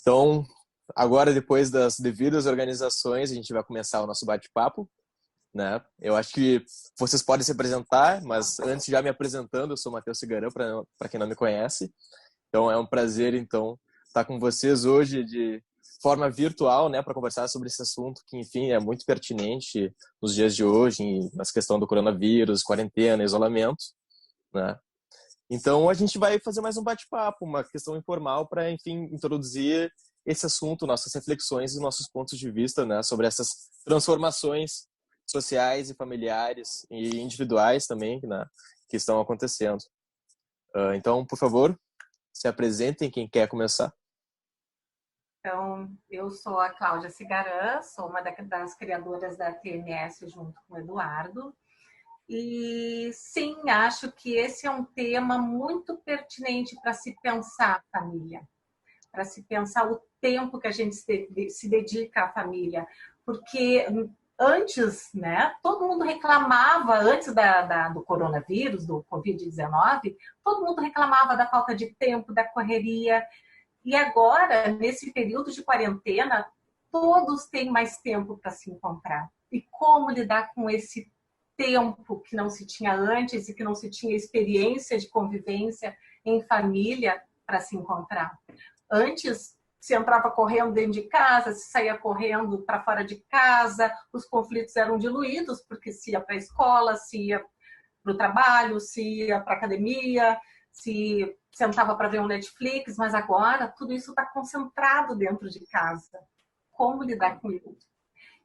Então, agora, depois das devidas organizações, a gente vai começar o nosso bate-papo, né? Eu acho que vocês podem se apresentar, mas antes, já me apresentando, eu sou Matheus Cigarã, para quem não me conhece. Então, é um prazer, então, estar com vocês hoje de forma virtual, né, para conversar sobre esse assunto que, enfim, é muito pertinente nos dias de hoje, nas questões do coronavírus, quarentena, isolamento, né? Então, a gente vai fazer mais um bate-papo, uma questão informal para, enfim, introduzir esse assunto, nossas reflexões e nossos pontos de vista, né, sobre essas transformações sociais e familiares e individuais também, né, que estão acontecendo. Então, por favor, se apresentem, quem quer começar. Então, eu sou a Cláudia Cigarã, sou uma das criadoras da TMS junto com o Eduardo. E sim, acho que esse é um tema muito pertinente para se pensar a família, para se pensar o tempo que a gente se dedica à família. Porque antes, né, todo mundo reclamava, antes do coronavírus, do Covid-19, todo mundo reclamava da falta de tempo, da correria. E agora, nesse período de quarentena, todos têm mais tempo para se encontrar. E como lidar com esse tempo que não se tinha antes e que não se tinha experiência de convivência em família para se encontrar. Antes, se entrava correndo dentro de casa, se saía correndo para fora de casa, os conflitos eram diluídos, porque se ia para a escola, se ia para o trabalho, se ia para a academia, se sentava para ver um Netflix, mas agora tudo isso está concentrado dentro de casa. Como lidar com isso?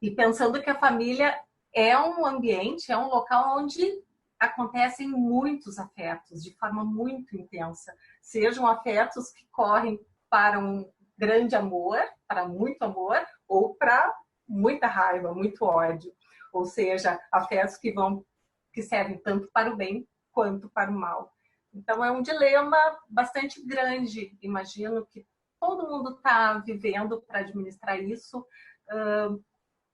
E pensando que a família é um ambiente, é um local onde acontecem muitos afetos de forma muito intensa. Sejam afetos que correm para um grande amor, para muito amor, ou para muita raiva, muito ódio. Ou seja, afetos que servem tanto para o bem quanto para o mal. Então é um dilema bastante grande. Imagino que todo mundo está vivendo para administrar isso,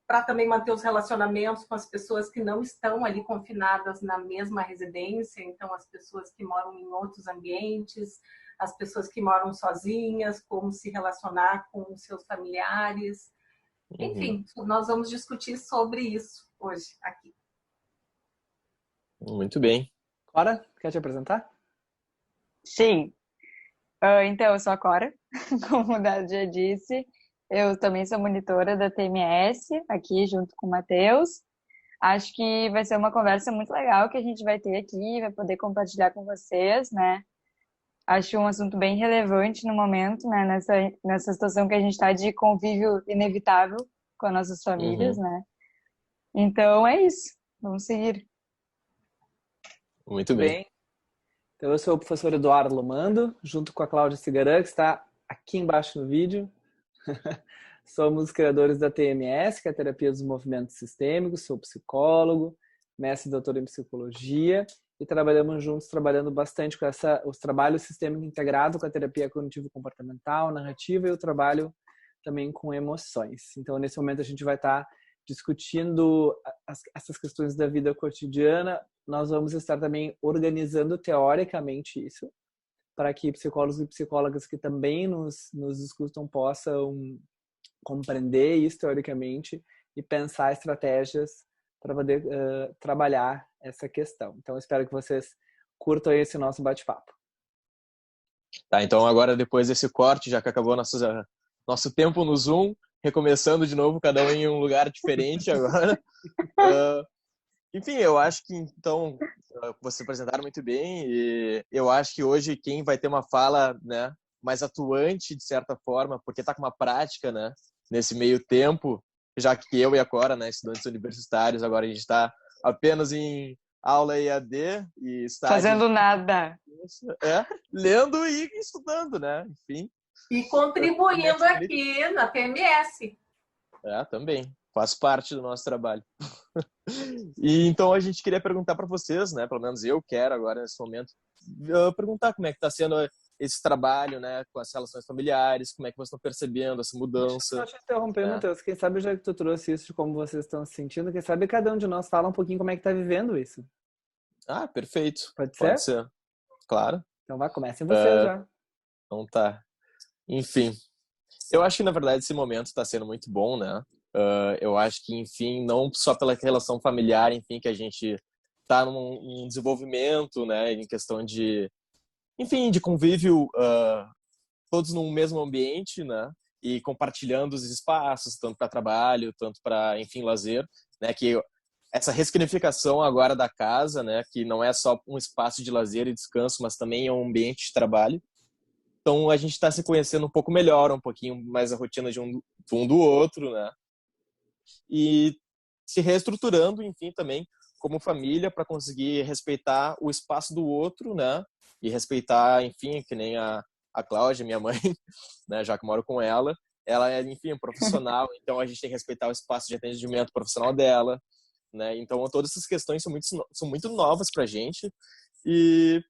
para também manter os relacionamentos com as pessoas que não estão ali confinadas na mesma residência, então as pessoas que moram em outros ambientes, as pessoas que moram sozinhas, como se relacionar com os seus familiares. Enfim, nós vamos discutir sobre isso hoje aqui. Muito bem. Cora, quer te apresentar? Sim. Então, eu sou a Cora, como o Dado já disse. Eu também sou monitora da TMS, aqui junto com o Matheus. Acho que vai ser uma conversa muito legal que a gente vai ter aqui, vai poder compartilhar com vocês, né? Acho um assunto bem relevante no momento, né? Nessa situação que a gente está de convívio inevitável com as nossas famílias, né? Então, é isso. Vamos seguir. Muito bem. Então, eu sou o professor Eduardo Lomando, junto com a Cláudia Cigarã, que está aqui embaixo no vídeo. Somos criadores da TMS, que é a Terapia dos Movimentos Sistêmicos. Sou psicólogo, mestre e doutor em psicologia, e trabalhamos juntos, trabalhando bastante com os trabalhos sistêmico integrado com a terapia cognitivo-comportamental, narrativa e o trabalho também com emoções. Então, nesse momento, a gente vai estar discutindo essas questões da vida cotidiana. Nós vamos estar também organizando teoricamente isso, para que psicólogos e psicólogas que também nos escutam possam compreender isso teoricamente e pensar estratégias para poder trabalhar essa questão. Então, espero que vocês curtam esse nosso bate-papo. Tá, então agora, depois desse corte, já que acabou nosso tempo no Zoom, recomeçando de novo, cada um em um lugar diferente agora. Enfim, eu acho que, então, vocês apresentaram muito bem, e eu acho que hoje quem vai ter uma fala, né, mais atuante, de certa forma, porque está com uma prática, né, nesse meio tempo, já que eu e a Cora, né, estudantes universitários, agora a gente está apenas em aula EAD e estágio... Fazendo nada. Lendo e estudando, né, enfim. E contribuindo aqui na PMS. Também. Faz parte do nosso trabalho. E então a gente queria perguntar para vocês, né? Pelo menos eu quero agora nesse momento perguntar como é que está sendo esse trabalho, né? Com as relações familiares, como é que vocês estão percebendo essa mudança. Deixa eu te interromper, Matheus. Quem sabe, já que tu trouxe isso de como vocês estão se sentindo, quem sabe cada um de nós fala um pouquinho como é que está vivendo isso. Ah, perfeito. Pode Pode ser. Claro. Então vai, comecem vocês já. Então tá. Enfim. Eu acho que, na verdade, esse momento está sendo muito bom, né? Eu acho que, enfim, não só pela relação familiar, enfim, que a gente está num desenvolvimento, né? Em questão de, enfim, de convívio, todos no mesmo ambiente, né? E compartilhando os espaços, tanto para trabalho, tanto para, enfim, lazer, né? Que essa ressignificação agora da casa, né? Que não é só um espaço de lazer e descanso, mas também é um ambiente de trabalho. Então a gente está se conhecendo um pouco melhor, um pouquinho mais a rotina de um do outro, né? E se reestruturando, enfim, também como família para conseguir respeitar o espaço do outro, né? E respeitar, enfim, que nem a Cláudia, minha mãe, né? Já que moro com ela, ela é, enfim, profissional, então a gente tem que respeitar o espaço de atendimento profissional dela, né? Então todas essas questões são muito novas para a gente e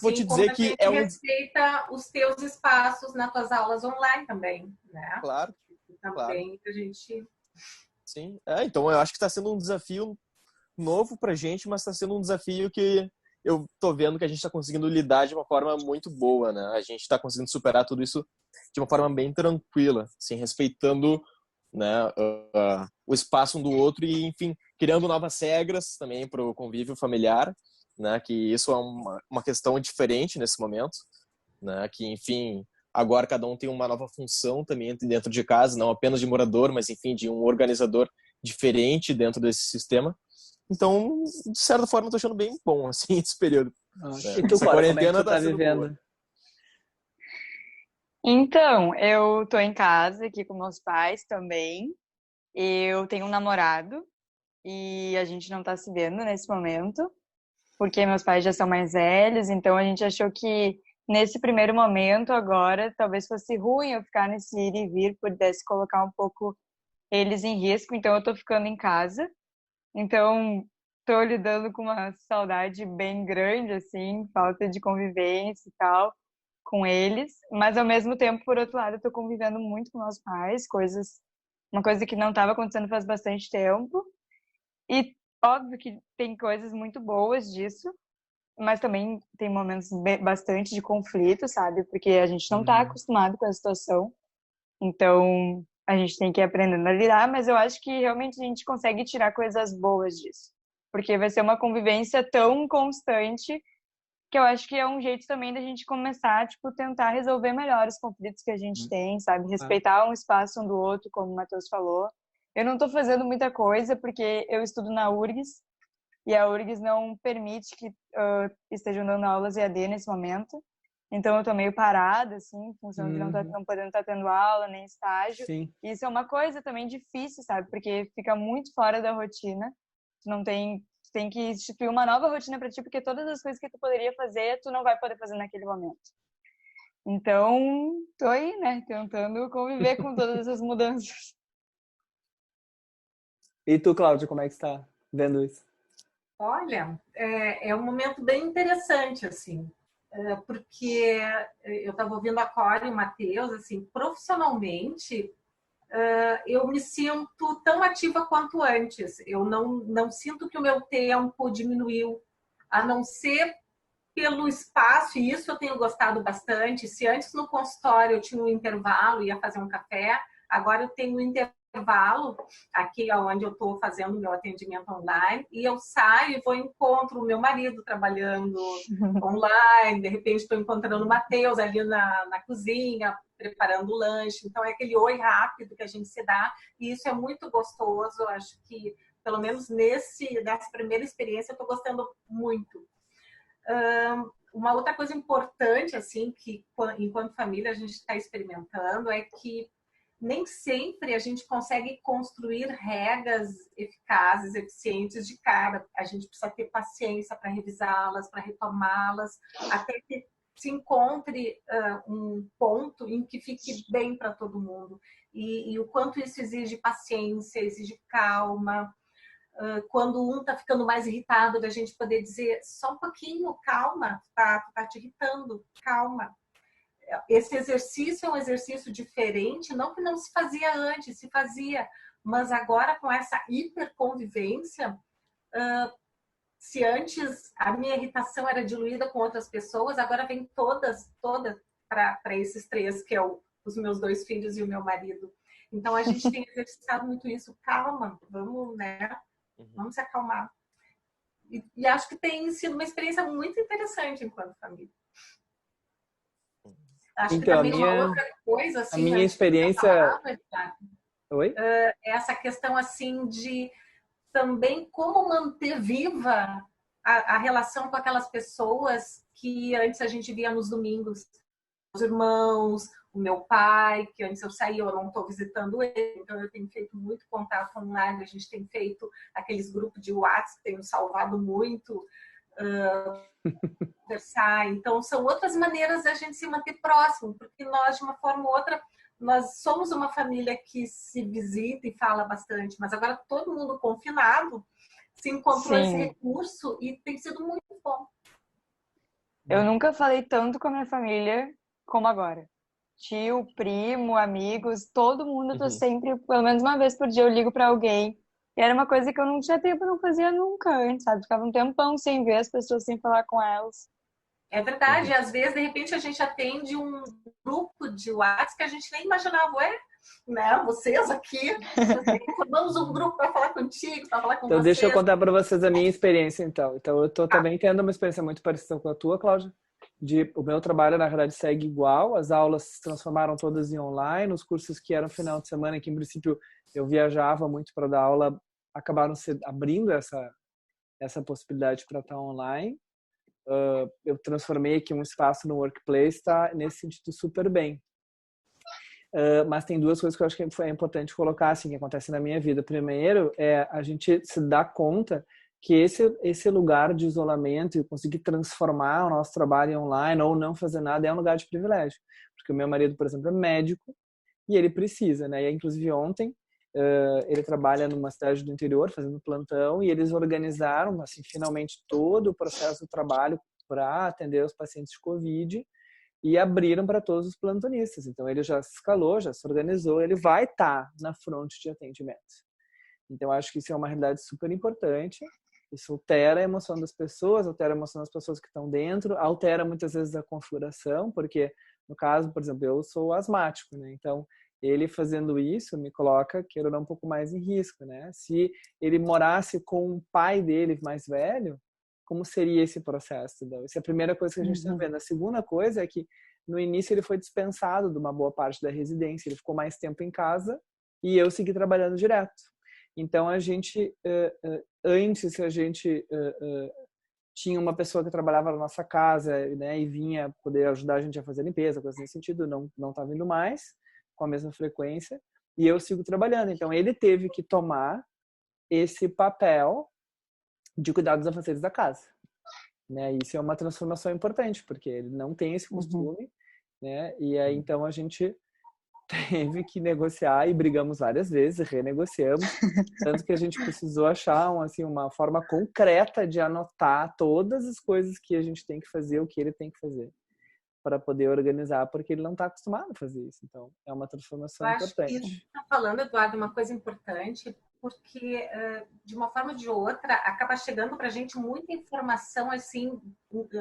vou Assim te como dizer a que gente respeita os teus espaços nas tuas aulas online também, né? claro, claro. Também a gente... Sim, então eu acho que está sendo um desafio novo pra gente, mas está sendo um desafio que eu tô vendo que a gente está conseguindo lidar de uma forma muito boa, né? A gente está conseguindo superar tudo isso de uma forma bem tranquila, assim, respeitando, né, o espaço um do outro e, enfim, criando novas regras também para o convívio familiar, né? Que isso é uma questão diferente nesse momento, né? Que, enfim, agora cada um tem uma nova função também dentro de casa, não apenas de morador, mas, enfim, de um organizador diferente dentro desse sistema. Então, de certa forma, eu tô achando bem bom, assim, esse período. E tu, Essa Clara, como é que quarentena tu tá tá sendo boa. vivendo? Então, eu tô em casa aqui com meus pais também. Eu tenho um namorado e a gente não tá se vendo nesse momento, porque meus pais já são mais velhos, então a gente achou que nesse primeiro momento agora talvez fosse ruim eu ficar nesse ir e vir, pudesse colocar um pouco eles em risco, então eu tô ficando em casa. Então, tô lidando com uma saudade bem grande, assim, falta de convivência e tal com eles, mas ao mesmo tempo, por outro lado, eu tô convivendo muito com meus pais, uma coisa que não estava acontecendo faz bastante tempo. E óbvio que tem coisas muito boas disso, mas também tem momentos bastante de conflito, sabe? Porque a gente não tá acostumado com a situação. Então, a gente tem que ir aprendendo a lidar, mas eu acho que realmente a gente consegue tirar coisas boas disso. Porque vai ser uma convivência tão constante que eu acho que é um jeito também da gente começar, tipo, tentar resolver melhor os conflitos que a gente tem, sabe? Respeitar um espaço um do outro, como o Matheus falou. Eu não tô fazendo muita coisa porque eu estudo na URGS e a URGS não permite que estejam dando aulas EAD nesse momento. Então eu tô meio parada, assim, em função de não podendo estar tendo aula, nem estágio. Sim. E isso é uma coisa também difícil, sabe? Porque fica muito fora da rotina. Tu não tem que instituir uma nova rotina para ti, porque todas as coisas que tu poderia fazer, tu não vai poder fazer naquele momento. Então, tô aí, né, tentando conviver com todas essas mudanças. E tu, Cláudia, como é que está vendo isso? Olha, é um momento bem interessante, assim, porque eu estava ouvindo a Cora e o Matheus, assim, profissionalmente, eu me sinto tão ativa quanto antes. Eu não sinto que o meu tempo diminuiu, a não ser pelo espaço, e isso eu tenho gostado bastante. Se antes no consultório eu tinha um intervalo, ia fazer um café, agora eu tenho um intervalo aqui onde eu estou fazendo o meu atendimento online, e eu saio e vou encontro o meu marido trabalhando online, de repente estou encontrando o Matheus ali na cozinha, preparando o lanche. Então é aquele oi rápido que a gente se dá, e isso é muito gostoso. Eu acho que, pelo menos nessa primeira experiência, eu estou gostando muito. Uma outra coisa importante, assim, que enquanto família a gente está experimentando é que nem sempre a gente consegue construir regras eficazes, eficientes de cara. A gente precisa ter paciência para revisá-las, para retomá-las, até que se encontre um ponto em que fique bem para todo mundo. E o quanto isso exige paciência, exige calma. Quando um está ficando mais irritado, da gente poder dizer só um pouquinho, calma, tá te irritando, calma. Esse exercício é um exercício diferente, não que não se fazia antes, se fazia, mas agora com essa hiperconvivência, se antes a minha irritação era diluída com outras pessoas, agora vem todas para esses três, que é o os meus 2 filhos e o meu marido. Então, a gente tem exercitado muito isso. Calma, vamos, né? Vamos se acalmar. E acho que tem sido uma experiência muito interessante enquanto família. Acho que Então, também uma outra coisa, assim, a minha experiência... Oi? É essa questão, assim, de também como manter viva a relação com aquelas pessoas que antes a gente via nos domingos. Os irmãos, o meu pai, que antes eu saía, eu não estou visitando ele, então eu tenho feito muito contato online, a gente tem feito aqueles grupos de WhatsApp que tem nos salvado muito, conversar. Então, são outras maneiras da gente se manter próximo, porque nós, de uma forma ou outra, nós somos uma família que se visita e fala bastante, mas agora todo mundo confinado se encontrou esse recurso e tem sido muito bom. Eu nunca falei tanto com a minha família como agora. Tio, primo, amigos, todo mundo, eu tô sempre, pelo menos uma vez por dia, eu ligo pra alguém. E era uma coisa que eu não tinha tempo, não fazia nunca antes, sabe? Ficava um tempão sem ver as pessoas, sem falar com elas. É verdade, às vezes, de repente, a gente atende um grupo de WhatsApp que a gente nem imaginava, né? Vocês aqui, formamos um grupo para falar contigo, para falar com então, vocês. Deixa eu contar para vocês a minha experiência, então. Então, eu tô também tendo uma experiência muito parecida com a tua, Cláudia. O meu trabalho, na verdade, segue igual. As aulas se transformaram todas em online. Os cursos que eram final de semana, que em princípio eu viajava muito para dar aula, acabaram abrindo essa possibilidade para estar online. Eu transformei aqui um espaço no workplace, tá nesse sentido super bem. Mas tem 2 coisas que eu acho que é importante colocar, assim, que acontecem na minha vida. Primeiro, é a gente se dar conta que esse lugar de isolamento e conseguir transformar o nosso trabalho em online ou não fazer nada é um lugar de privilégio. Porque o meu marido, por exemplo, é médico e ele precisa, né? E, inclusive, ontem, ele trabalha numa cidade do interior fazendo plantão e eles organizaram assim finalmente todo o processo do trabalho para atender os pacientes de Covid e abriram para todos os plantonistas. Então ele já se escalou, já se organizou, ele vai estar na fronte de atendimento. Então acho que isso é uma realidade super importante. Isso altera a emoção das pessoas, altera a emoção das pessoas que estão dentro, altera muitas vezes a configuração, porque no caso, por exemplo, eu sou asmático, né? Então ele fazendo isso me coloca, queira ou não, um pouco mais em risco, né? Se ele morasse com o pai dele mais velho, como seria esse processo? Então, essa é a primeira coisa que a gente está vendo. A segunda coisa é que no início ele foi dispensado de uma boa parte da residência, ele ficou mais tempo em casa e eu segui trabalhando direto. Então a gente, antes a gente tinha uma pessoa que trabalhava na nossa casa, né, e vinha poder ajudar a gente a fazer limpeza, coisa nesse sentido, não está vindo mais com a mesma frequência, e eu sigo trabalhando. Então, ele teve que tomar esse papel de cuidar dos afazeres da casa. Né? Isso é uma transformação importante, porque ele não tem esse costume, né? E aí, então, a gente teve que negociar e brigamos várias vezes, renegociamos, tanto que a gente precisou achar uma forma concreta de anotar todas as coisas que a gente tem que fazer, o que ele tem que fazer, para poder organizar, porque ele não está acostumado a fazer isso. Então, é uma transformação importante. Eu acho que isso está falando, Eduardo, uma coisa importante, porque, de uma forma ou de outra, acaba chegando para a gente muita informação, assim,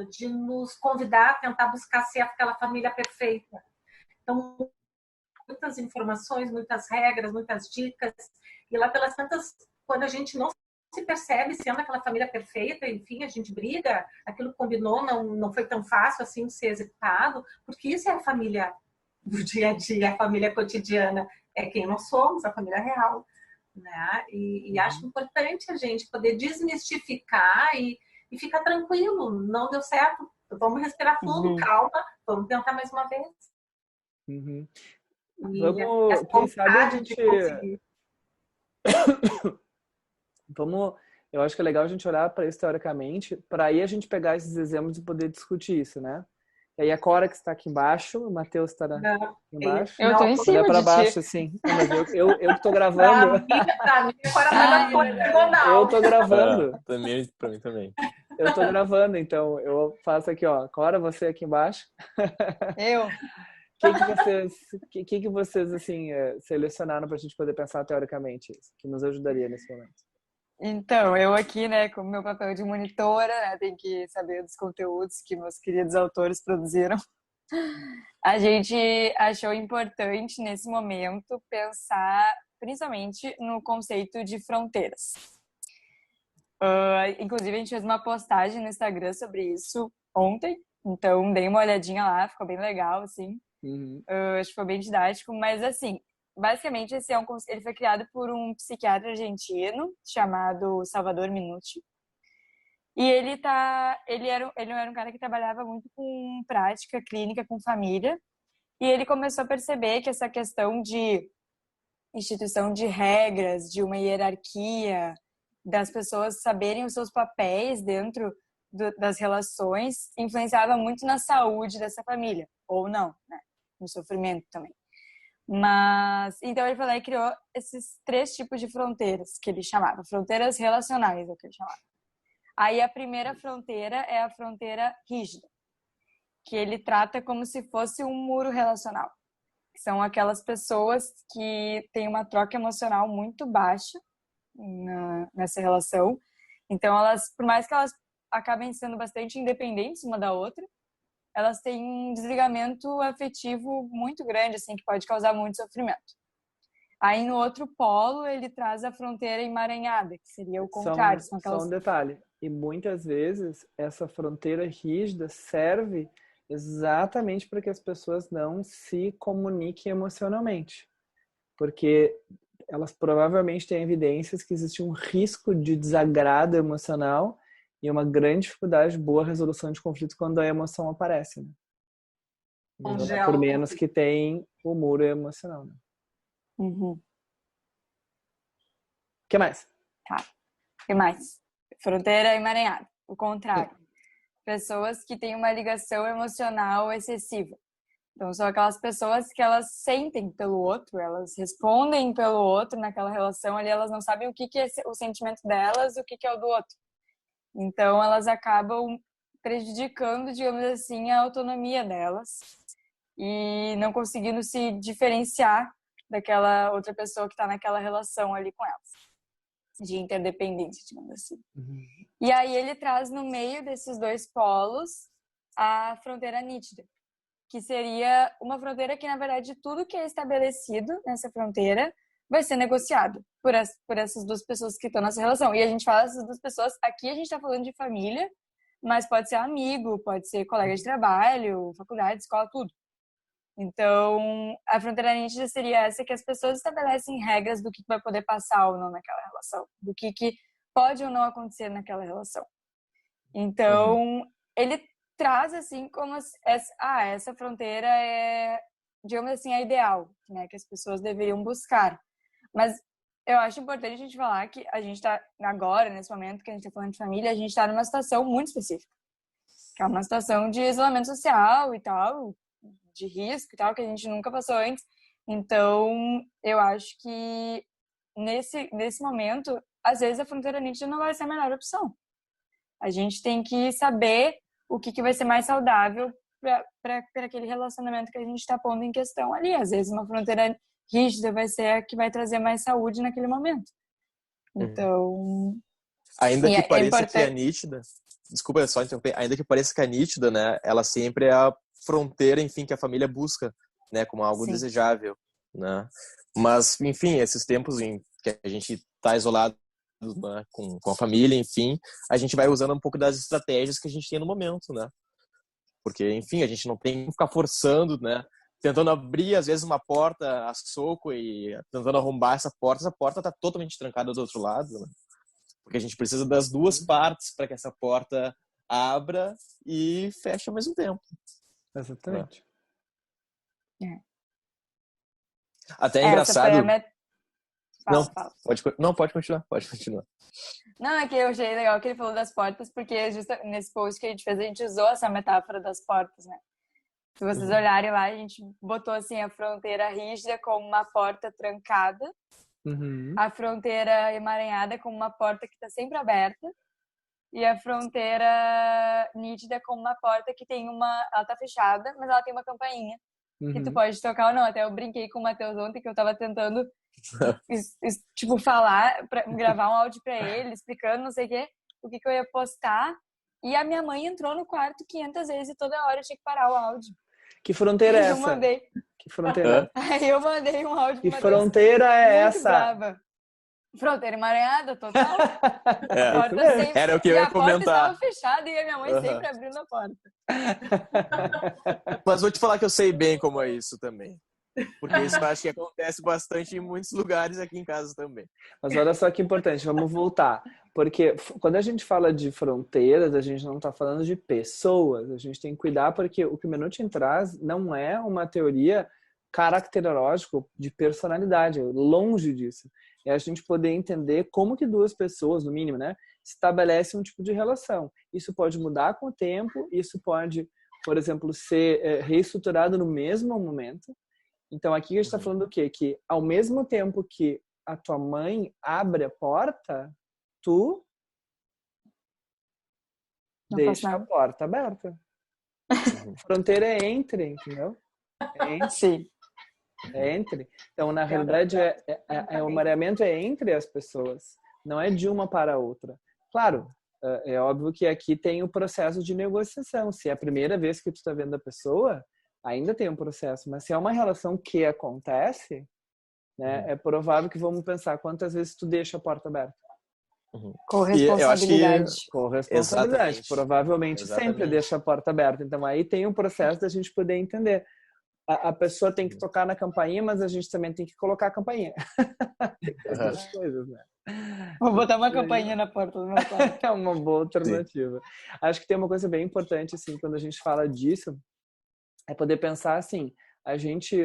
de nos convidar a tentar buscar ser aquela família perfeita. Então, muitas informações, muitas regras, muitas dicas, e lá pelas tantas, quando a gente não se percebe sendo aquela família perfeita, enfim, a gente briga, aquilo combinou, não foi tão fácil assim de ser executado, porque isso é a família do dia a dia, a família cotidiana, é quem nós somos, a família real, né? E acho importante a gente poder desmistificar e ficar tranquilo, não deu certo, vamos respirar fundo, calma, vamos tentar mais uma vez. Vamos, quem sabe a gente... Eu acho que é legal a gente olhar para isso teoricamente, para aí a gente pegar esses exemplos e poder discutir isso, né? E aí a Cora que está aqui embaixo, o Matheus está aqui embaixo. Eu estou em cima para de baixo, assim. Mas eu que estou gravando. Eu estou gravando. Também, para mim também. Eu estou gravando, então eu faço aqui, ó. Cora, você aqui embaixo. Eu. O que vocês assim, selecionaram para a gente poder pensar teoricamente isso, que nos ajudaria nesse momento? Então, eu aqui, né, com o meu papel de monitora, né, tenho que saber dos conteúdos que meus queridos autores produziram. A gente achou importante, nesse momento, pensar principalmente no conceito de fronteiras. Inclusive, a gente fez uma postagem no Instagram sobre isso ontem, então dei uma olhadinha lá, ficou bem legal, assim. Acho que foi bem didático, mas assim, basicamente ele foi criado por um psiquiatra argentino chamado Salvador Minuti. E ele era um cara que trabalhava muito com prática clínica com família, e ele começou a perceber que essa questão de instituição de regras, de uma hierarquia, das pessoas saberem os seus papéis dentro das relações, influenciava muito na saúde dessa família, ou não, né? No sofrimento também. Mas, então ele foi lá e criou esses 3 tipos de fronteiras, que ele chamava, fronteiras relacionais, é o que ele chamava. Aí a primeira fronteira é a fronteira rígida, que ele trata como se fosse um muro relacional. São aquelas pessoas que têm uma troca emocional muito baixa nessa relação. Então, por mais que elas acabem sendo bastante independentes uma da outra, elas têm um desligamento afetivo muito grande, assim, que pode causar muito sofrimento. Aí, no outro polo, ele traz a fronteira emaranhada, que seria o contrário. Só um detalhe. E muitas vezes, essa fronteira rígida serve exatamente para que as pessoas não se comuniquem emocionalmente. Porque elas provavelmente têm evidências que existe um risco de desagrado emocional e uma grande dificuldade de boa resolução de conflitos quando a emoção aparece. Né? Não é por menos que tem o muro emocional. Né? O que mais? Tá. O que mais? Fronteira emaranhada. O contrário. Pessoas que têm uma ligação emocional excessiva. Então, são aquelas pessoas que elas sentem pelo outro, elas respondem pelo outro naquela relação ali, elas não sabem o que é o sentimento delas, o que é o do outro. Então, elas acabam prejudicando, digamos assim, a autonomia delas e não conseguindo se diferenciar daquela outra pessoa que está naquela relação ali com elas, de interdependência, digamos assim. E aí ele traz no meio desses 2 polos a fronteira nítida, que seria uma fronteira que, na verdade, tudo que é estabelecido nessa fronteira vai ser negociado por essas 2 pessoas que estão nessa relação. E a gente fala dessas 2 pessoas, aqui a gente está falando de família, mas pode ser amigo, pode ser colega de trabalho, faculdade, escola, tudo. Então, a fronteira nítida seria essa, que as pessoas estabelecem regras do que vai poder passar ou não naquela relação, do que pode ou não acontecer naquela relação. Então, ele traz assim como essa fronteira é, digamos assim, a ideal, né, que as pessoas deveriam buscar. Mas eu acho importante a gente falar que a gente está agora, nesse momento que a gente está falando de família, a gente está numa situação muito específica, que é uma situação de isolamento social e tal, de risco e tal, que a gente nunca passou antes. Então, eu acho que nesse momento, às vezes a fronteira nítida não vai ser a melhor opção. A gente tem que saber o que vai ser mais saudável para aquele relacionamento que a gente está pondo em questão ali. Às vezes uma fronteira rígida vai ser a que vai trazer mais saúde naquele momento. Então... Ainda que pareça que é nítida, desculpa só interromper, ainda que pareça que é nítida, né, ela sempre é a fronteira, enfim, que a família busca, né, como algo desejável, né? Mas, enfim, esses tempos em que a gente está isolado, né, com a família, enfim, a gente vai usando um pouco das estratégias que a gente tem no momento, né? Porque, enfim, a gente não tem que ficar forçando, né? Tentando abrir, às vezes, uma porta a soco e tentando arrombar essa porta está totalmente trancada do outro lado, né? Porque a gente precisa das 2 partes para que essa porta abra e feche ao mesmo tempo. Exatamente. Até é engraçado... Pode continuar. Não, é que eu achei legal que ele falou das portas, porque justo nesse post que a gente fez, a gente usou essa metáfora das portas, né? Se vocês olharem lá, a gente botou assim a fronteira rígida como uma porta trancada, a fronteira emaranhada como uma porta que está sempre aberta, e a fronteira nítida como uma porta que tem ela tá fechada, mas ela tem uma campainha que tu pode tocar ou não. Até eu brinquei com o Matheus ontem que eu tava tentando tipo falar, gravar um áudio pra ele, explicando não sei o que eu ia postar, e a minha mãe entrou no quarto 500 vezes e toda hora eu tinha que parar o áudio. Que fronteira é Eu essa? mandei. Que fronteira? Aí eu mandei um áudio Que pro Matheus fronteira é muito essa? brava. Fronteira emaranhada, total. É. Isso mesmo. Era o que eu E ia a porta comentar. estava fechada e a minha mãe Aham. sempre abrindo a porta. Mas vou te falar que eu sei bem como é isso também. Porque isso eu acho que acontece bastante em muitos lugares aqui em casa também. Mas olha só que importante, vamos voltar. Porque quando a gente fala de fronteiras, a gente não está falando de pessoas. A gente tem que cuidar porque o que o Minuchin traz não é uma teoria caracterológica de personalidade, longe disso. É a gente poder entender como que duas pessoas, no mínimo, né, estabelecem um tipo de relação. Isso pode mudar com o tempo, isso pode, por exemplo, ser reestruturado no mesmo momento. Então aqui a gente está falando do quê? Que ao mesmo tempo que a tua mãe abre a porta, tu Não faço deixa a nada. porta aberta. A fronteira é entre, entendeu? É entre. Sim. É entre. Então, na realidade, o mareamento é entre as pessoas, não é de uma para a outra. Claro, é óbvio que aqui tem o processo de negociação. Se é a primeira vez que tu está vendo a pessoa, ainda tem um processo. Mas se é uma relação que acontece, né, é provável que vamos pensar quantas vezes tu deixa a porta aberta. Corresponsabilidade. Com responsabilidade. Exatamente. Provavelmente sempre deixa a porta aberta. Então, aí tem um processo da gente poder entender. A pessoa tem que tocar na campainha, mas a gente também tem que colocar a campainha. Tem que fazer as coisas, né? Vou botar uma campainha na porta do meu quarto. É uma boa alternativa. Acho que tem uma coisa bem importante, assim, quando a gente fala disso, é poder pensar assim, a gente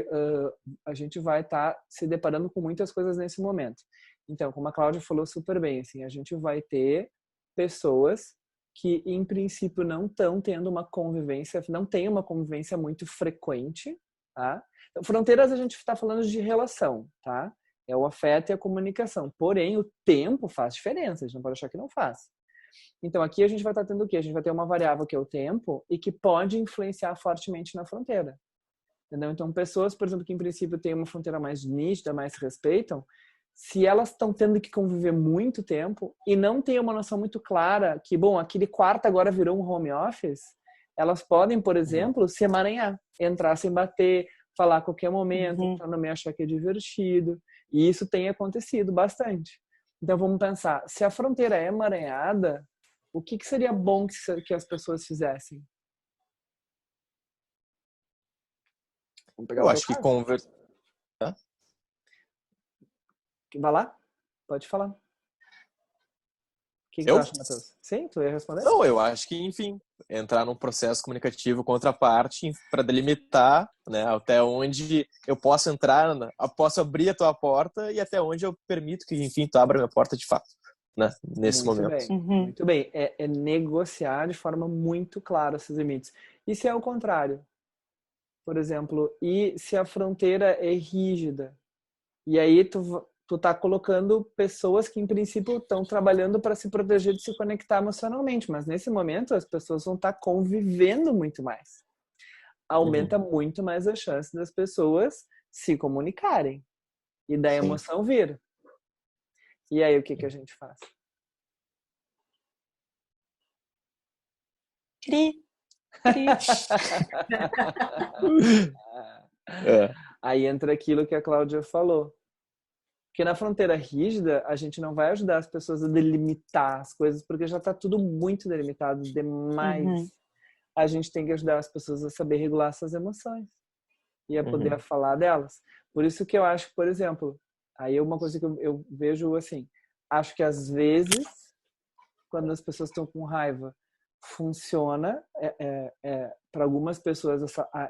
vai estar se deparando com muitas coisas nesse momento. Então, como a Cláudia falou super bem, assim, a gente vai ter pessoas que, em princípio, não estão tendo uma convivência, não tem uma convivência muito frequente, tá? Então, fronteiras a gente está falando de relação, tá? É o afeto e a comunicação. Porém, o tempo faz diferença, a gente não pode achar que não faz. Então, aqui a gente vai estar tendo o quê? A gente vai ter uma variável que é o tempo e que pode influenciar fortemente na fronteira. Entendeu? Então, pessoas, por exemplo, que em princípio têm uma fronteira mais nítida, mais respeitam, se elas estão tendo que conviver muito tempo e não têm uma noção muito clara que, bom, aquele quarto agora virou um home office, elas podem, por exemplo, se emaranhar, entrar sem bater, falar a qualquer momento, para não me achar que é divertido. E isso tem acontecido bastante. Então, vamos pensar, se a fronteira é emaranhada, o que seria bom que as pessoas fizessem? Vamos pegar Eu acho que conversar. Vai lá? Pode falar. O que Eu? tu acha, Matheus? Sim, tu ia responder? Não, eu acho que, enfim, entrar num processo comunicativo com outra parte para delimitar, né, até onde eu posso entrar, né, eu posso abrir a tua porta e até onde eu permito que, enfim, tu abra a minha porta de fato, né, nesse Muito momento. bem, muito bem. É negociar de forma muito clara esses limites. E se é o contrário? Por exemplo, e se a fronteira é rígida? E aí tu tá colocando pessoas que, em princípio, estão trabalhando para se proteger de se conectar emocionalmente. Mas, nesse momento, as pessoas vão estar convivendo muito mais. Aumenta muito mais a chance das pessoas se comunicarem. E da emoção vir. E aí, o que a gente faz? Cri. Aí entra aquilo que a Cláudia falou. Porque na fronteira rígida, a gente não vai ajudar as pessoas a delimitar as coisas, porque já está tudo muito delimitado demais. A gente tem que ajudar as pessoas a saber regular suas emoções e a poder falar delas. Por isso que eu acho, por exemplo, aí uma coisa que eu vejo assim, acho que às vezes, quando as pessoas estão com raiva, funciona para algumas pessoas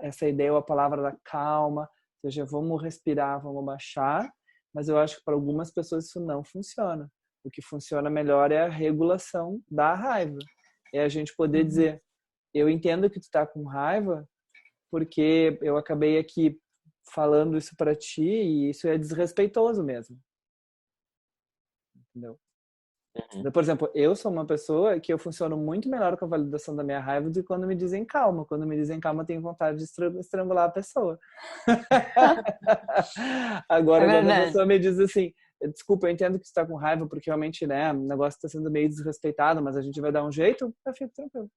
essa ideia ou a palavra da calma, ou seja, vamos respirar, vamos baixar. Mas eu acho que para algumas pessoas isso não funciona. O que funciona melhor é a regulação da raiva. É a gente poder dizer, eu entendo que tu tá com raiva porque eu acabei aqui falando isso para ti e isso é desrespeitoso mesmo. Entendeu? Por exemplo, eu sou uma pessoa que eu funciono muito melhor com a validação da minha raiva do que quando me dizem calma. Quando me dizem calma, eu tenho vontade de estrangular a pessoa. Agora, quando a pessoa me diz assim, desculpa, eu entendo que você está com raiva porque realmente, né, o negócio está sendo meio desrespeitado, mas a gente vai dar um jeito, eu fico tranquilo.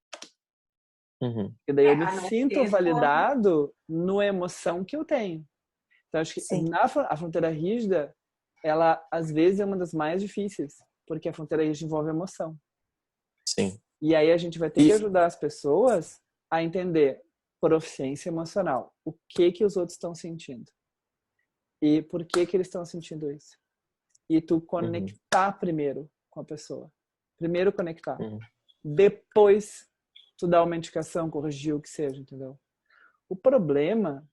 E daí eu me a não sinto ser validado no emoção que eu tenho. Então, acho que Sim. a fronteira rígida, ela às vezes é uma das mais difíceis, porque a fronteira rígida envolve emoção. Sim. E aí a gente vai ter que ajudar as pessoas a entender proficiência emocional. O que que os outros estão sentindo? E por que que eles estão sentindo isso? E tu conectar primeiro com a pessoa. Primeiro conectar. Depois tu dá uma indicação, corrigir o que seja, entendeu? O problema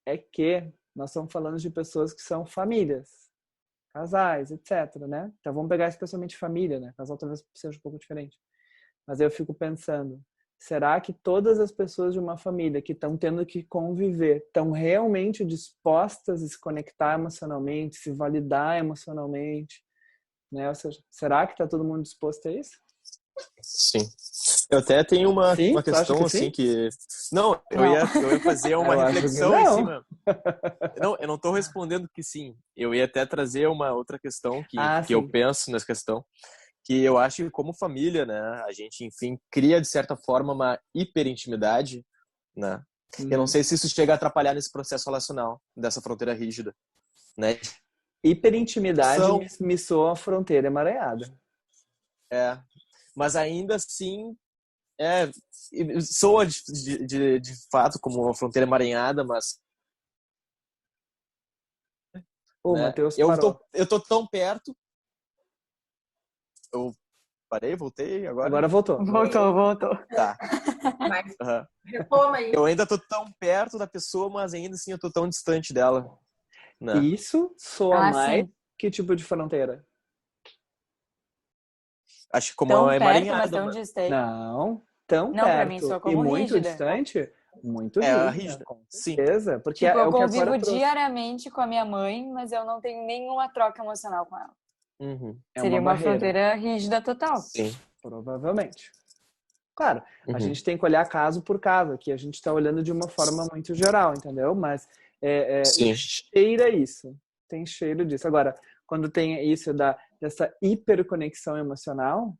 é que nós estamos falando de pessoas que são famílias, casais, etc, né? Então vamos pegar especialmente família, né? Casal talvez seja um pouco diferente. Mas eu fico pensando, será que todas as pessoas de uma família que estão tendo que conviver estão realmente dispostas a se conectar emocionalmente, se validar emocionalmente, né? Ou seja, será que está todo mundo disposto a isso? Sim. Eu até tenho uma Sim? Tu acha questão que assim sim? que... Não, eu ia fazer uma Eu acho que reflexão em não. cima... Não, eu não estou respondendo que sim. Eu ia até trazer uma outra questão que eu Sim. penso nessa questão, que eu acho que como família, né, a gente, enfim, cria de certa forma uma hiperintimidade, né? Eu não sei se isso chega a atrapalhar nesse processo relacional, dessa fronteira rígida, né? Hiperintimidade me soa a fronteira emaranhada. Mas ainda assim, soa de fato como uma fronteira emaranhada, mas O né, Matheus parou. eu tô tão perto. Eu parei, voltei agora. Agora voltou. Voltou. Tá. Mas retoma aí. Eu ainda tô tão perto da pessoa, mas ainda assim eu tô tão distante dela. Né? Isso soa mais sim. que tipo de fronteira? Acho que como Tão uma perto, emaranhada. mas tão distante. Não, tão Não, pra mim soa perto e como muito rígida. distante, muito rígida. rígida, com Sim. certeza. Porque Tipo, é eu o que convivo agora trouxe. diariamente com a minha mãe, mas eu não tenho nenhuma troca emocional com ela. É Seria uma uma fronteira rígida total. Sim. Provavelmente. Claro, a gente tem que olhar caso por caso, aqui a gente está olhando de uma forma muito geral, entendeu? Mas cheira isso, tem cheiro disso. Agora, quando tem isso dessa hiperconexão emocional,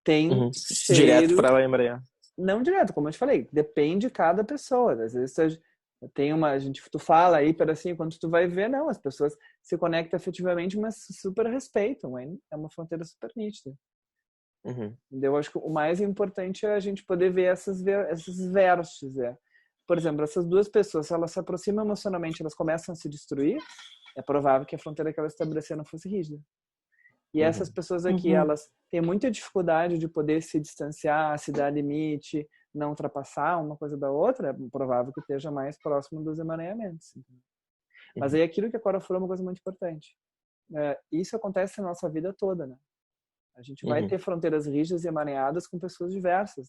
tem cheiro... Direto para emaranhar. Não direto, como eu te falei, depende de cada pessoa. Às vezes tu fala hiper assim, quando tu vai ver, não, as pessoas se conectam afetivamente, mas super respeitam, hein? É uma fronteira super nítida. Eu acho que o mais importante é a gente poder ver esses versos. Por exemplo, essas duas pessoas, se elas se aproximam emocionalmente, elas começam a se destruir, é provável que a fronteira que elas estabeleceram fosse rígida. E essas pessoas aqui, elas têm muita dificuldade de poder se distanciar, se dar limite, não ultrapassar uma coisa da outra, é provável que esteja mais próximo dos emaranhamentos. Mas aí aquilo que a Cora falou é uma coisa muito importante. Isso acontece na nossa vida toda, né? A gente vai ter fronteiras rígidas e emaranhadas com pessoas diversas.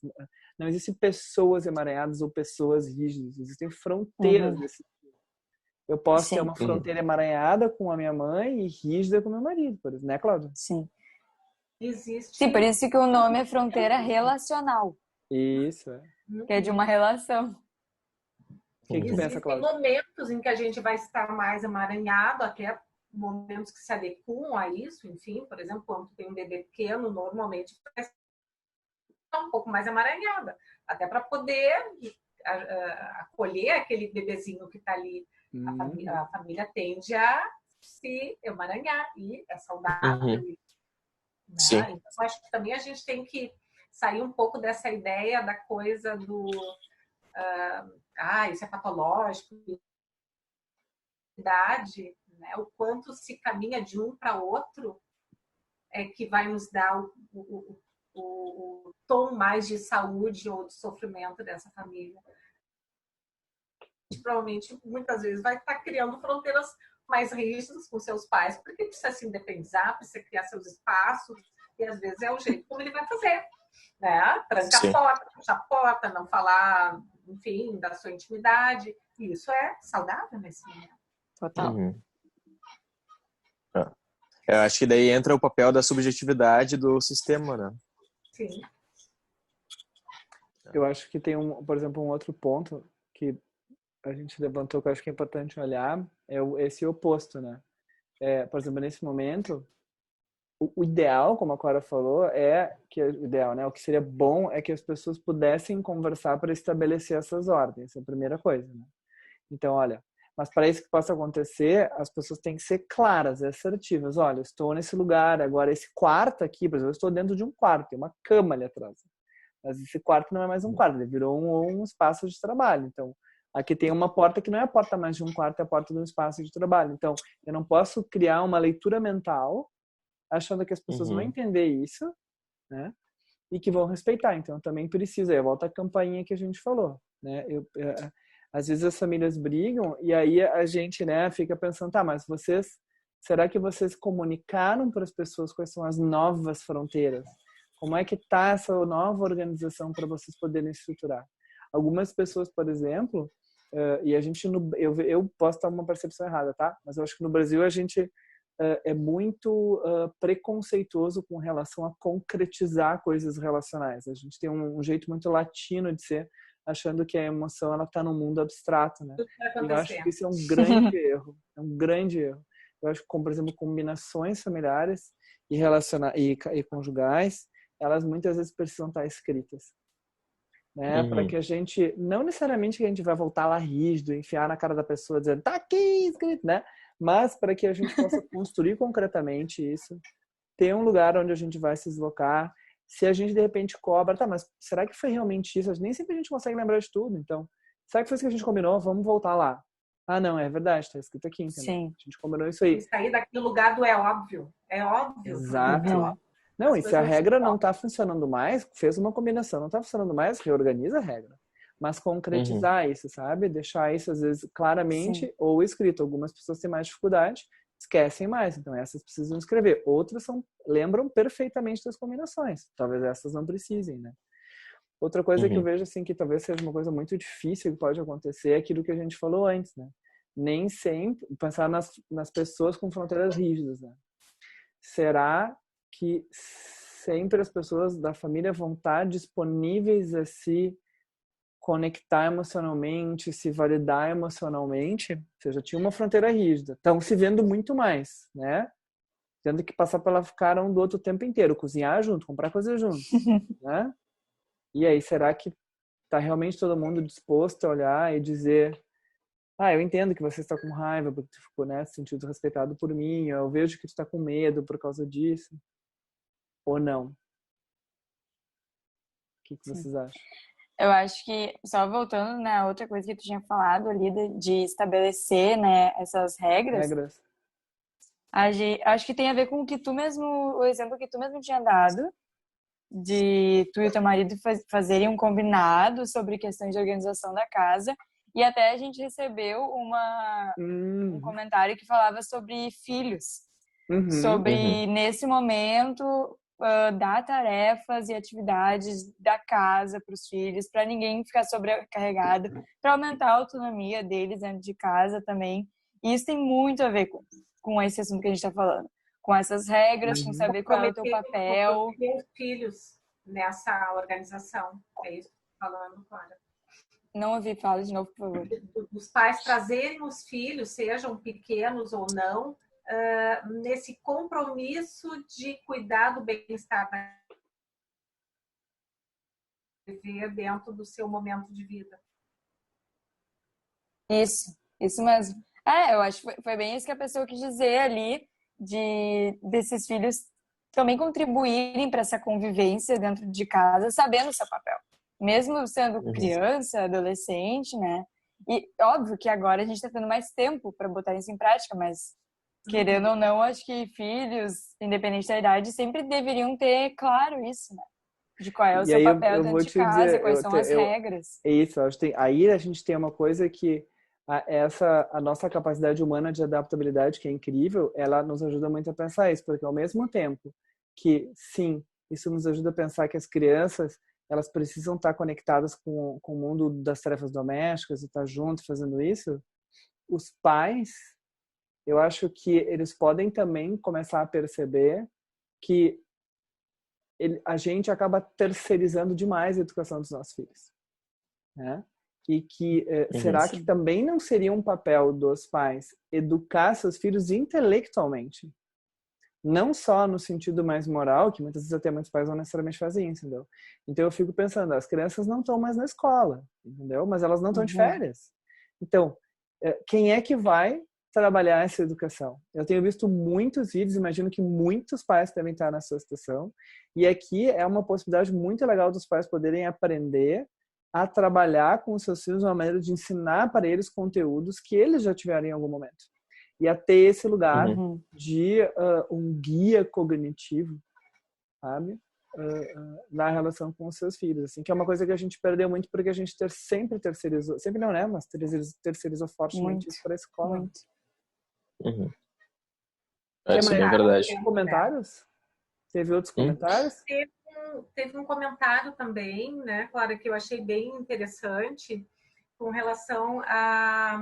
Não existem pessoas emaranhadas ou pessoas rígidas. Existem fronteiras desse tipo. Eu posso ter uma fronteira emaranhada com a minha mãe e rígida com o meu marido, por exemplo, né, Cláudia? Sim. Existe. Sim, por isso que o nome é fronteira relacional. Isso, Que é de uma relação. O que tu pensa, Cláudia? Existem momentos em que a gente vai estar mais emaranhado, até momentos que se adequam a isso, enfim, por exemplo, quando tem um bebê pequeno, normalmente vai estar um pouco mais emaranhada, até para poder acolher aquele bebezinho que está ali. A família tende a se emaranhar e é saudável. Né? Sim. Então, acho que também a gente tem que sair um pouco dessa ideia da coisa do isso é patológico, né? O quanto se caminha de um para outro é que vai nos dar o tom mais de saúde ou de sofrimento dessa família. Provavelmente, muitas vezes, vai estar criando fronteiras mais rígidas com seus pais, porque precisa se independizar, precisa criar seus espaços, e às vezes é o jeito como ele vai fazer. Né? Trancar a porta, fechar a porta, não falar, enfim, da sua intimidade. E isso é saudável nesse momento. Total. Eu acho que daí entra o papel da subjetividade do sistema, né? Sim. Eu acho que tem, por exemplo, um outro ponto que a gente levantou que eu acho que é importante olhar, é esse oposto, né? Por exemplo, nesse momento, o ideal, como a Cora falou, o ideal, né? O que seria bom é que as pessoas pudessem conversar para estabelecer essas ordens, essa é a primeira coisa, né? Então, olha, mas para isso que possa acontecer, as pessoas têm que ser claras, assertivas. Olha, eu estou nesse lugar, agora esse quarto aqui, por exemplo, eu estou dentro de um quarto, tem uma cama ali atrás. Mas esse quarto não é mais um quarto, ele virou um espaço de trabalho. Então, aqui tem uma porta que não é a porta mais de um quarto, é a porta de um espaço de trabalho. Então, eu não posso criar uma leitura mental achando que as pessoas vão entender isso, né? E que vão respeitar. Então, também precisa. Aí volta a campainha que a gente falou, né? Às vezes as famílias brigam e aí a gente, né, fica pensando, tá, mas será que vocês comunicaram para as pessoas quais são as novas fronteiras? Como é que tá essa nova organização para vocês poderem estruturar? Algumas pessoas, por exemplo, e a gente, eu posso estar uma percepção errada, tá? Mas eu acho que no Brasil a gente é muito preconceituoso com relação a concretizar coisas relacionais. A gente tem um jeito muito latino de ser, achando que a emoção ela está no mundo abstrato, né? E eu acho que isso é um grande erro, é um grande erro. Eu acho que, como, por exemplo, combinações familiares e conjugais, elas muitas vezes precisam estar escritas, né? Para que a gente, não necessariamente que a gente vai voltar lá rígido, enfiar na cara da pessoa dizendo, tá aqui escrito, né? Mas para que a gente possa construir concretamente isso, ter um lugar onde a gente vai se deslocar. Se a gente de repente cobra, tá, mas será que foi realmente isso? Nem sempre a gente consegue lembrar de tudo, então, será que foi isso que a gente combinou? Vamos voltar lá. Ah, não, é verdade, tá escrito aqui, entendeu? Sim. A gente combinou isso aí. Sair daquele lugar do é óbvio. É óbvio. Exato. É óbvio. Não, e se a regra não tá funcionando mais, fez uma combinação, não tá funcionando mais, reorganiza a regra. Mas concretizar isso, sabe? Deixar isso, às vezes, claramente ou escrito. Algumas pessoas têm mais dificuldade, esquecem mais. Então, essas precisam escrever. Outras lembram perfeitamente das combinações. Talvez essas não precisem, né? Outra coisa que eu vejo, assim, que talvez seja uma coisa muito difícil que pode acontecer é aquilo que a gente falou antes, né? Nem sempre... Pensar nas pessoas com fronteiras rígidas, né? Será que sempre as pessoas da família vão estar disponíveis a se conectar emocionalmente, se validar emocionalmente? Você já tinha uma fronteira rígida. Estão se vendo muito mais, né? Tendo que passar pela cara um do outro o tempo inteiro, cozinhar junto, comprar coisa junto, né? E aí, será que tá realmente todo mundo disposto a olhar e dizer, eu entendo que você está com raiva porque tu ficou, né, se sentindo desrespeitado por mim, eu vejo que tu está com medo por causa disso, ou não? O que vocês acham? Eu acho que, só voltando na outra coisa que tu tinha falado ali, de estabelecer, né, essas regras. Acho que tem a ver com o que tu mesmo, o exemplo que tu mesmo tinha dado, de tu e o teu marido fazerem um combinado sobre questões de organização da casa, e até a gente recebeu um comentário que falava sobre filhos, sobre nesse momento dar tarefas e atividades da casa para os filhos, para ninguém ficar sobrecarregado, para aumentar a autonomia deles dentro de casa também. E isso tem muito a ver com esse assunto que a gente está falando, com essas regras, com saber qual é o teu papel. Os filhos nessa organização, é isso que eu tô falando, Clara. Não ouvi, fala de novo, por favor. Os pais trazerem os filhos, sejam pequenos ou não, nesse compromisso de cuidar do bem-estar da viver dentro do seu momento de vida. Isso mesmo. Eu acho que foi bem isso que a pessoa quis dizer ali, desses filhos também contribuírem para essa convivência dentro de casa, sabendo o seu papel. Mesmo sendo criança, adolescente, né? E óbvio que agora a gente está tendo mais tempo para botar isso em prática, mas querendo ou não, acho que filhos, independente da idade, sempre deveriam ter claro isso, né? De qual é o seu papel dentro de casa, quais são as regras. É isso, eu acho que aí a gente tem uma coisa que a nossa capacidade humana de adaptabilidade, que é incrível, ela nos ajuda muito a pensar isso, porque ao mesmo tempo que, sim, isso nos ajuda a pensar que as crianças, elas precisam estar conectadas com o mundo das tarefas domésticas e estar juntos fazendo isso, os pais, eu acho que eles podem também começar a perceber que a gente acaba terceirizando demais a educação dos nossos filhos, né? E que será que também não seria um papel dos pais educar seus filhos intelectualmente? Não só no sentido mais moral, que muitas vezes até muitos pais não necessariamente fazem isso, entendeu? Então eu fico pensando, as crianças não estão mais na escola, entendeu? Mas elas não estão de férias. Então, quem é que vai trabalhar essa educação? Eu tenho visto muitos vídeos, imagino que muitos pais devem estar na sua situação, e aqui é uma possibilidade muito legal dos pais poderem aprender a trabalhar com os seus filhos uma maneira de ensinar para eles conteúdos que eles já tiveram em algum momento. E a ter esse lugar de um guia cognitivo, sabe? Na relação com os seus filhos, assim, que é uma coisa que a gente perdeu muito porque a gente sempre terceirizou, sempre não, né? Mas terceirizou fortemente isso para a escola. Muito. Isso é bem verdade. Tem comentários? Teve outros comentários? Teve um comentário também, né, Clara, que eu achei bem interessante com relação a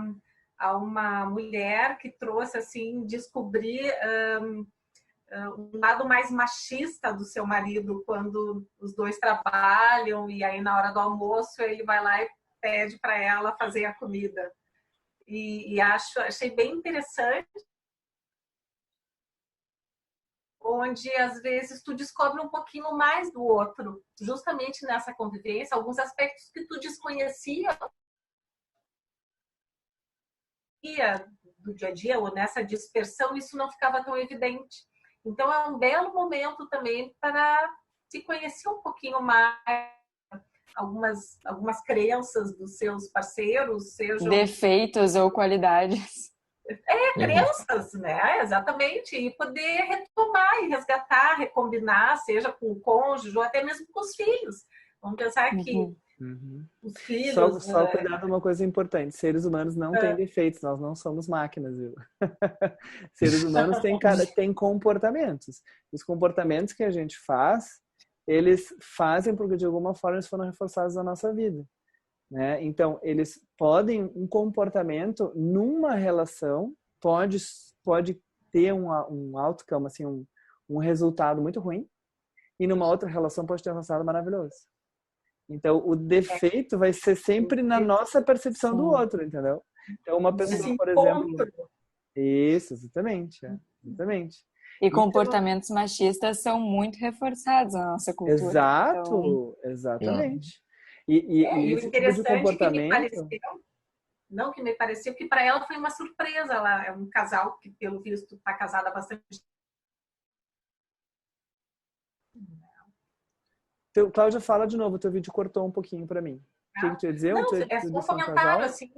uma mulher que trouxe, assim, descobrir um lado mais machista do seu marido quando os dois trabalham e aí na hora do almoço ele vai lá e pede para ela fazer a comida. E achei bem interessante, onde às vezes tu descobre um pouquinho mais do outro, justamente nessa convivência, alguns aspectos que tu desconhecia do dia a dia, ou nessa dispersão, isso não ficava tão evidente. Então é um belo momento também para se conhecer um pouquinho mais algumas crenças dos seus parceiros, sejam defeitos ou qualidades. Crenças, né? Exatamente. E poder retomar e resgatar, recombinar, seja com o cônjuge ou até mesmo com os filhos. Vamos pensar que os filhos... Só cuidar de uma coisa importante. Seres humanos não têm defeitos, nós não somos máquinas, viu? Seres humanos têm comportamentos. Os comportamentos que a gente faz, eles fazem porque de alguma forma eles foram reforçados na nossa vida. Né? Então, eles podem, um comportamento numa relação pode ter um outcome, assim, um resultado muito ruim, e numa outra relação pode ter um resultado maravilhoso. Então, o defeito vai ser sempre na nossa percepção do outro, entendeu? Então, uma pessoa, por exemplo... Isso, exatamente. Exatamente. E comportamentos machistas são muito reforçados na nossa cultura. Exato, então... exatamente. E o esse interessante tipo de comportamento... que me pareceu que para ela foi uma surpresa. Ela é um casal que, pelo visto, está casada há bastante tempo. Cláudia, fala de novo, teu vídeo cortou um pouquinho para mim. O que tu ia dizer? Não, é só um comentário assim,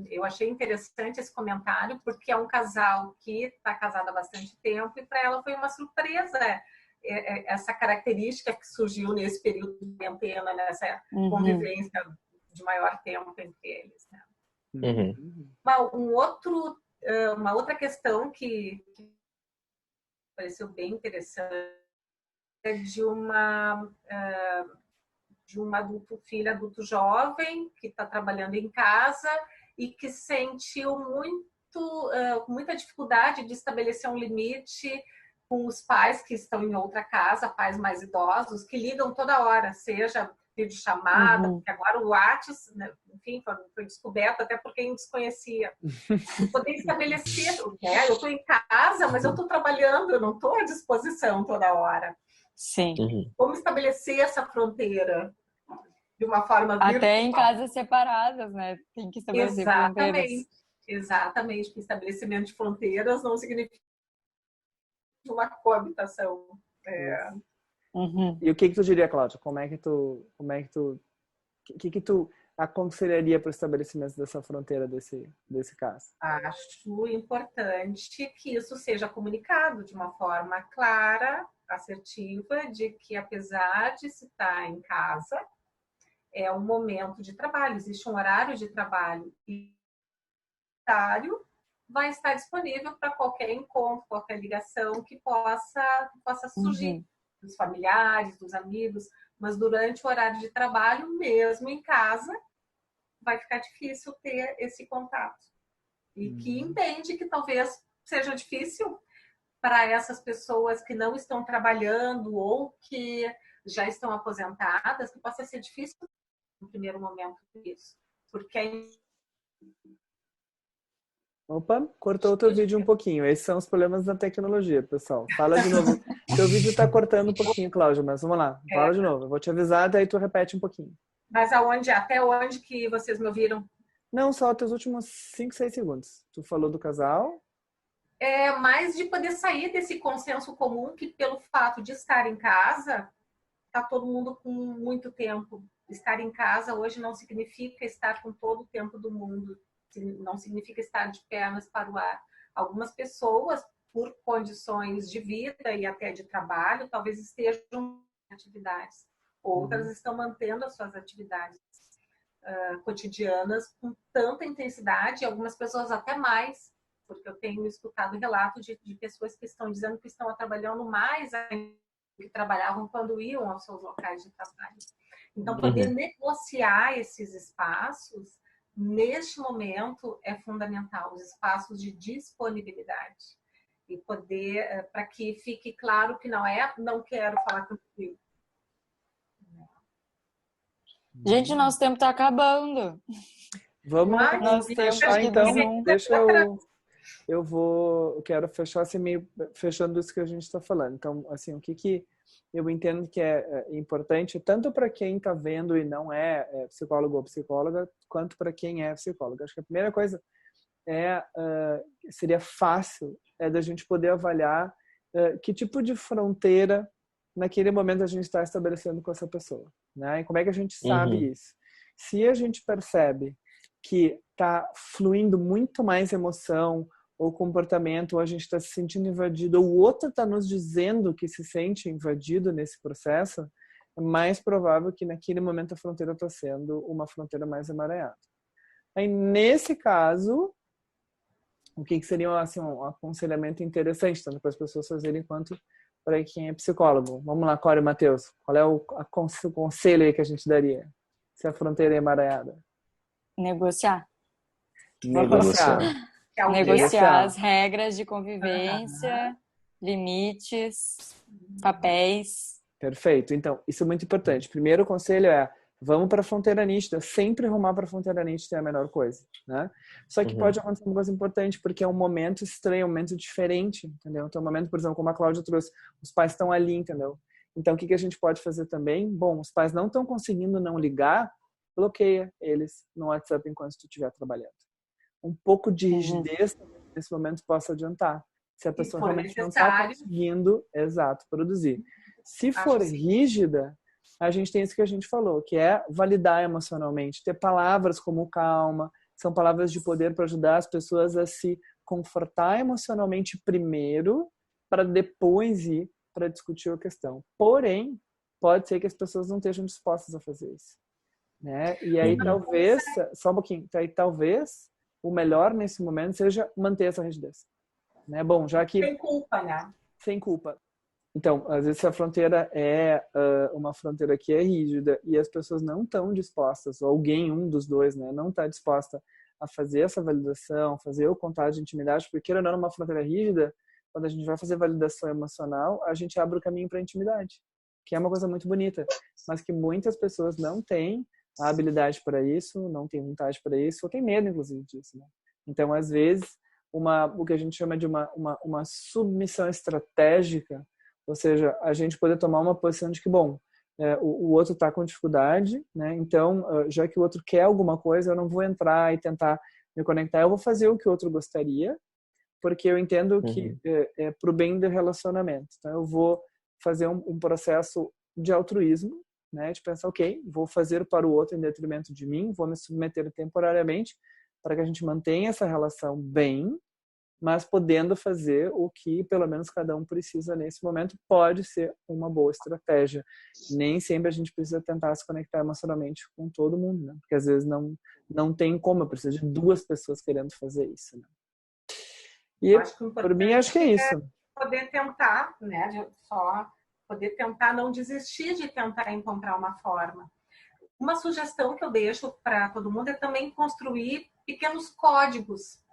eu achei interessante esse comentário, porque é um casal que está casado há bastante tempo e para ela foi uma surpresa essa característica que surgiu nesse período de quarentena, nessa convivência de maior tempo entre eles. Né? Uma outra questão que pareceu bem interessante é de um filho adulto jovem que está trabalhando em casa e que sentiu muita dificuldade de estabelecer um limite com os pais que estão em outra casa, pais mais idosos, que ligam toda hora, seja videochamada, porque agora o WhatsApp, né, enfim, foi descoberto até por quem desconhecia. Poder estabelecer, né? Eu estou em casa, mas eu estou trabalhando, eu não estou à disposição toda hora. Sim. Como estabelecer essa fronteira de uma forma virtual? Até em casas separadas, né? Tem que estabelecer fronteiras. Exatamente. O estabelecimento de fronteiras não significa uma coabitação. E o que tu diria, Cláudia? O que tu aconselharia para o estabelecimento dessa fronteira desse caso? Acho importante que isso seja comunicado de uma forma clara, assertiva, de que apesar de se estar em casa, é um momento de trabalho, existe um horário de trabalho e o horário vai estar disponível para qualquer encontro, qualquer ligação que possa surgir dos familiares, dos amigos, mas durante o horário de trabalho, mesmo em casa, vai ficar difícil ter esse contato. E que entende que talvez seja difícil para essas pessoas que não estão trabalhando ou que já estão aposentadas, que possa ser difícil no primeiro momento isso. Porque Opa, cortou o teu vídeo um pouquinho. Esses são os problemas da tecnologia, pessoal. Fala de novo. Teu vídeo tá cortando um pouquinho, Cláudia, mas vamos lá. Fala de novo. Eu vou te avisar, daí tu repete um pouquinho. Mas até onde que vocês me ouviram? Não, só teus últimos 5, 6 segundos. Tu falou do casal. É mais de poder sair desse consenso comum que, pelo fato de estar em casa, tá todo mundo com muito tempo. Estar em casa hoje não significa estar com todo o tempo do mundo. Não significa estar de pernas para o ar. Algumas pessoas, por condições de vida e até de trabalho, talvez estejam em atividades. Outras estão mantendo as suas atividades cotidianas com tanta intensidade, algumas pessoas até mais, porque eu tenho escutado relatos de pessoas que estão dizendo que estão trabalhando mais ainda do que trabalhavam quando iam aos seus locais de trabalho. Então, poder negociar esses espaços neste momento é fundamental, os espaços de disponibilidade. E poder, para que fique claro que não quero falar contigo. Gente, nosso tempo está acabando. Vamos fechar, então. Deixa eu quero fechar assim, meio fechando isso que a gente está falando. Então, assim, o que eu entendo que é importante, tanto para quem está vendo e não é psicólogo ou psicóloga, quanto para quem é psicóloga. Acho que a primeira coisa seria fácil da gente poder avaliar que tipo de fronteira naquele momento a gente está estabelecendo com essa pessoa, né? E como é que a gente sabe isso? Se a gente percebe que está fluindo muito mais emoção ou comportamento, ou a gente está se sentindo invadido, ou o outro está nos dizendo que se sente invadido nesse processo, é mais provável que naquele momento a fronteira está sendo uma fronteira mais emaranhada. Aí, nesse caso, o que seria assim, um aconselhamento interessante, tanto para as pessoas fazerem quanto para quem é psicólogo? Vamos lá, Cora e Matheus. Qual é o conselho aí que a gente daria se a fronteira é emaranhada? Negociar as regras de convivência, limites, papéis. Perfeito. Então, isso é muito importante. Primeiro conselho vamos para a fronteira nítida. Sempre arrumar para a fronteira nítida é a melhor coisa, né? Só que pode acontecer uma coisa importante, porque é um momento estranho, um momento diferente, entendeu? Então, um momento, por exemplo, como a Cláudia trouxe, os pais estão ali, entendeu? Então, o que a gente pode fazer também? Bom, os pais não estão conseguindo não ligar, bloqueia eles no WhatsApp enquanto tu estiver trabalhando. Um pouco de rigidez nesse momento possa adiantar. Se a pessoa realmente não está conseguindo, produzir. Se for rígida, a gente tem isso que a gente falou, que é validar emocionalmente, ter palavras como calma, são palavras de poder para ajudar as pessoas a se confortar emocionalmente primeiro, para depois ir para discutir a questão. Porém, pode ser que as pessoas não estejam dispostas a fazer isso, né? E aí talvez, só um pouquinho, talvez o melhor nesse momento seja manter essa rigidez, né? Bom, já que sem culpa, né? Sem culpa. Então, às vezes a fronteira é uma fronteira que é rígida e as pessoas não estão dispostas, ou alguém, um dos dois, né, não está disposta a fazer essa validação, fazer o contato de intimidade, porque queira ou não, numa fronteira rígida, quando a gente vai fazer validação emocional, a gente abre o caminho para a intimidade, que é uma coisa muito bonita, mas que muitas pessoas não têm a habilidade para isso, não têm vontade para isso, ou têm medo, inclusive, disso, né? Então, às vezes, o que a gente chama de uma submissão estratégica, ou seja, a gente poder tomar uma posição de que, bom, o outro está com dificuldade, né? Então, já que o outro quer alguma coisa, eu não vou entrar e tentar me conectar, eu vou fazer o que o outro gostaria, porque eu entendo que é para o bem do relacionamento. Então, eu vou fazer um processo de altruísmo, né? De pensar, ok, vou fazer para o outro em detrimento de mim, vou me submeter temporariamente para que a gente mantenha essa relação bem, mas podendo fazer o que pelo menos cada um precisa nesse momento, pode ser uma boa estratégia. Nem sempre a gente precisa tentar se conectar emocionalmente com todo mundo, né? Porque às vezes não tem como, eu preciso de duas pessoas querendo fazer isso, né? E por mim acho que é isso. Poder tentar, né? Só poder tentar não desistir de tentar encontrar uma forma. Uma sugestão que eu deixo para todo mundo é também construir pequenos códigos,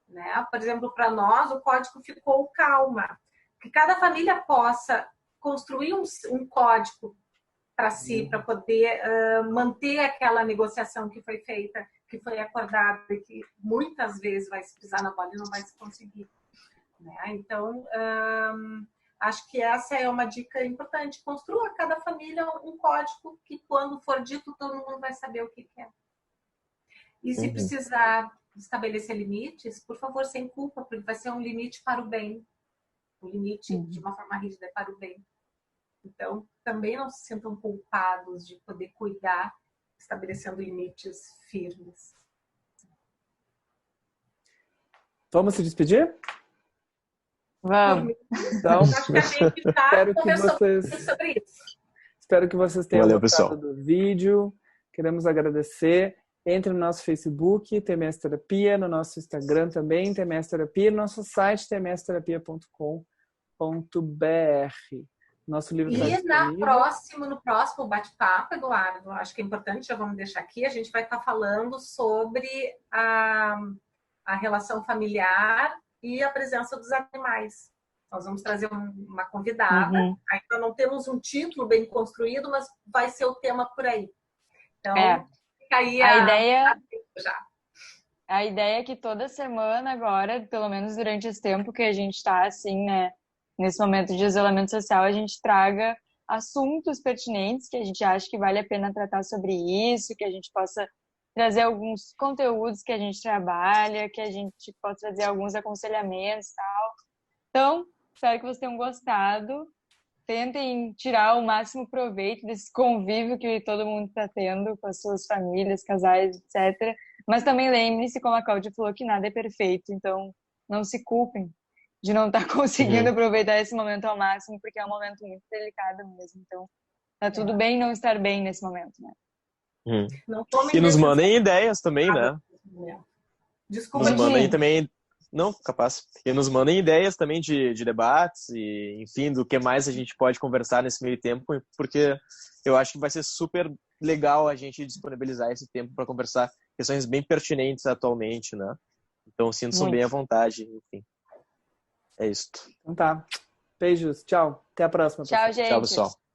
né? Por exemplo, para nós, o código ficou calma. Que cada família possa construir um código para si, para poder manter aquela negociação que foi feita que foi acordado e que muitas vezes vai se pisar na bola e não vai se conseguir. Né? Então, acho que essa é uma dica importante. Construa cada família um código que, quando for dito, todo mundo vai saber o que é. E se precisar estabelecer limites, por favor, sem culpa, porque vai ser um limite para o bem. O limite, de uma forma rígida, é para o bem. Então, também não se sintam culpados de poder cuidar, estabelecendo limites firmes. Vamos se despedir? Vamos. Então, Acho que a gente já espero que conversou vocês, sobre isso. espero que vocês tenham Valeu, gostado pessoal. do vídeo. Queremos agradecer. Entre no nosso Facebook, TMS Terapia, no nosso Instagram também, TMS Terapia, no nosso site, tmsterapia.com.br. Nosso livro está E disponível. no próximo bate-papo, Eduardo, acho que é importante, já vamos deixar aqui, a gente vai estar falando sobre a relação familiar e a presença dos animais. Nós vamos trazer uma convidada, ainda não temos um título bem construído, mas vai ser o tema por aí. Então, fica aí a ideia é que toda semana agora, pelo menos durante esse tempo que a gente está assim, né, nesse momento de isolamento social, a gente traga assuntos pertinentes que a gente acha que vale a pena tratar sobre isso, que a gente possa trazer alguns conteúdos que a gente trabalha, que a gente possa trazer alguns aconselhamentos e tal. Então, espero que vocês tenham gostado. Tentem tirar o máximo proveito desse convívio que todo mundo está tendo com as suas famílias, casais, etc. Mas também lembre-se, como a Cláudia falou, que nada é perfeito. Então, não se culpem de não estar conseguindo aproveitar esse momento ao máximo, porque é um momento muito delicado mesmo. Então, tá tudo bem não estar bem nesse momento, né? E nos mandem ideias também, né? Desculpa, nos mandem também... Não, capaz. E nos mandem ideias também de debates e, enfim, do que mais a gente pode conversar nesse meio tempo, porque eu acho que vai ser super legal a gente disponibilizar esse tempo para conversar questões bem pertinentes atualmente, né? Então, sintam-se bem à vontade, enfim. É isso. Então tá. Beijos. Tchau. Até a próxima. Tchau, gente. Tchau, pessoal.